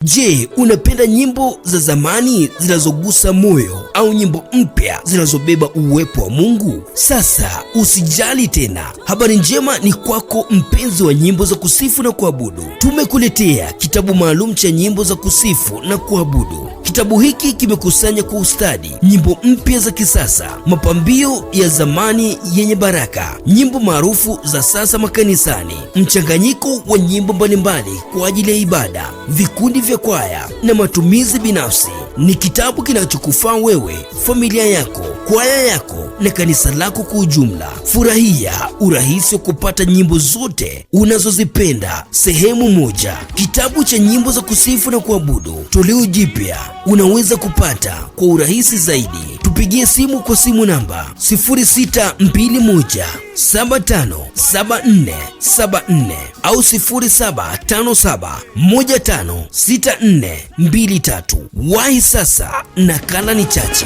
Je, unapenda nyimbo za zamani zinazogusa moyo au nyimbo mpya zinazobeba uwepo wa Mungu? Sasa usijali tena. Habari njema ni kwako mpenzi wa nyimbo za kusifu na kuabudu. Tumekuletea kitabu maalum cha nyimbo za kusifu na kuabudu. Kitabu hiki kimekusanya kwa ustadi nyimbo mpya za kisasa, mapambio ya zamani yenye baraka, nyimbo maarufu za sasa makanisani, mchanganyiko wa nyimbo mbalimbali kwa ajili ya ibada, vikundi vya kwaya na matumizi binafsi. Ni kitabu kinachokufaa wewe, familia yako, kwaya yako na kanisa lako kwa ujumla. Furahia urahisi wa kupata nyimbo zote unazozipenda sehemu moja. Kitabu cha nyimbo za kusifu na kuabudu, toleo jipya, unaweza kupata kwa urahisi zaidi. Tupigie simu kwa simu namba 0621757474 au 0757156423. Wahi sasa, nakala ni chache.